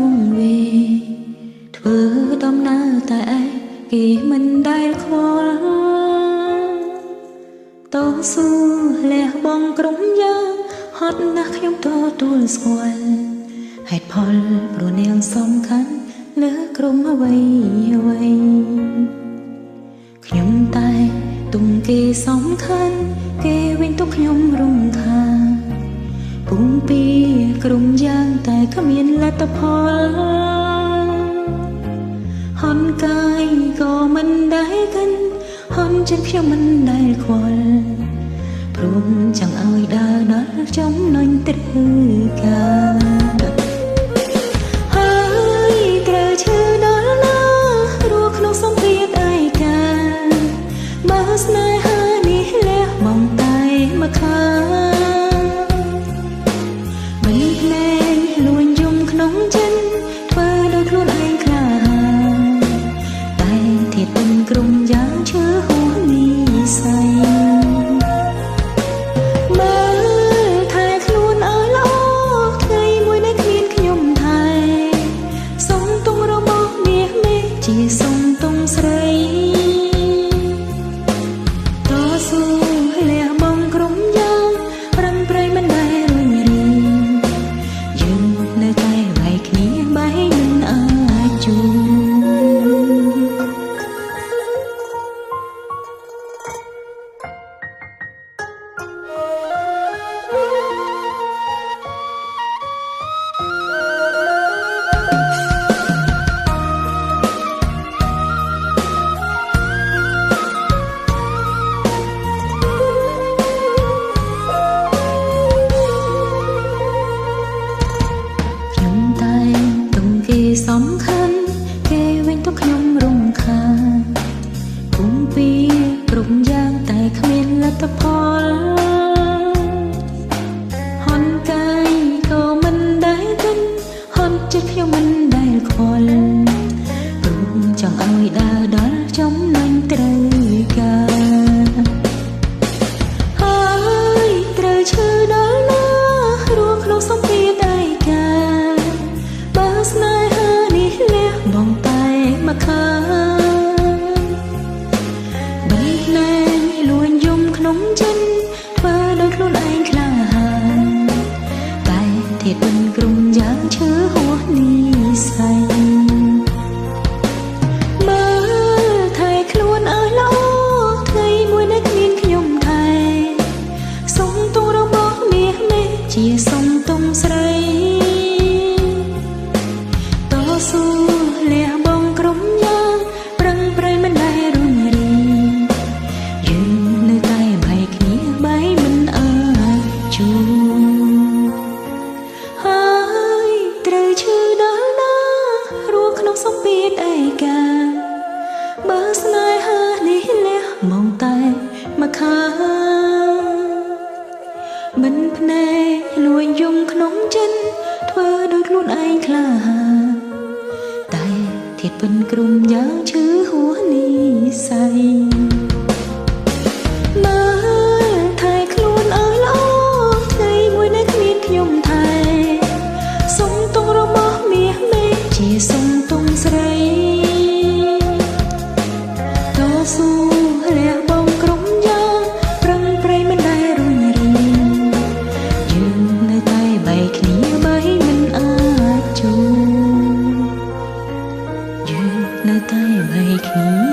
ងវេធ្វើដំណើរតែឯងគេមិនដែលខ្វល់តស៊ូលះបង់ក្រុមយើងហត់ណាស់ខ្ញុំទទួលស្គាល់ហេតុផលព្រោះនាងសំខាន់លើក្រុមអ្វីអ្វីខ្ញុំតែទុំគេសំខាន់គេវិញទុកខ្ញុំរំខានពុំពីក្រុមយ៉ាងតែគ្មានលទ្ធផលហន់កាយក៏មិនដែលកាន់ហន់ចិត្តខ្ញុំមិនដែលខ្វល់ព្រមចង់ឲ្យដើរដល់ចំណុចត្រូវការហើយត្រូវឈឺដល់ណារស់ក្នុងសម្ពាធឯកាបើស្នេហានេះលះបង់តែម្ខាងមិនភ្លេងលួញយំក្នុងចិត្តធ្វើដោយខ្លួនឯងក្លាហានតែធៀបពេញក្រុមយ៉ាងឈឺហួសនិស័យសំខាន់គេវិញទុកខ្ញុំរំខានពុំពីគ្រប់យ៉ាងតែគ្មានលទ្ធផលហន់កាយក៏មិនដែលកាន់ហន់ចិត្តខ្ញុំមិនដែលខ្វល់ព្រោះចង់ឲ្យដើរដល់ចំណុចត្រូវការហើយត្រូវឈឺដល់ណារស់ក្នុងសម្ពាធឯកាបើស្នេហាបងតែម្ខាងមិនភ្លេងលួញយំក្នុងចិត្តធ្វើដោយខ្លួនឯងក្លាហានតែធៀបមិនក្រុមយ៉ាងឈឺហួសនិស័យមើលថែខ្លួនឲ្យល្អថ្ងៃមួយដែលគ្មានខ្ញុំថែសុំទងរបស់មាសមេជាសុំទងស្រីតស៊ូលះបង់ក្រុមយ៉ាងប្រឹងប្រែងមិនដែលរុញរាយើងនៅតែបែកគ្នាបែកមិនអាចជួបហើយត្រូវឈឺដល់ណារស់ក្នុងសម្ពាធឯកាបើស្នេហានេះលះបង់តែម្ខាងមិនភ្នែកលួញយំក្នុងចិត្តធ្វើដោយខ្លួនឯងក្លាហានធៀបពេញក្រុមយ៉ាងឈឺហួសនិស័យមើលថែខ្លួនឲ្យល្អថ្ងៃមួយដែលគ្មានខ្ញុំថែសុំទងរបស់មាសមេជាសុំទងស្រីតស៊ូលះបង់ក្រុមយ៉ាងប្រឹងប្រែងមិនដែលរុញរាយើងនៅតែបែកគ្នាបែកមិនអាចជួបនៅតែបែកគ្នា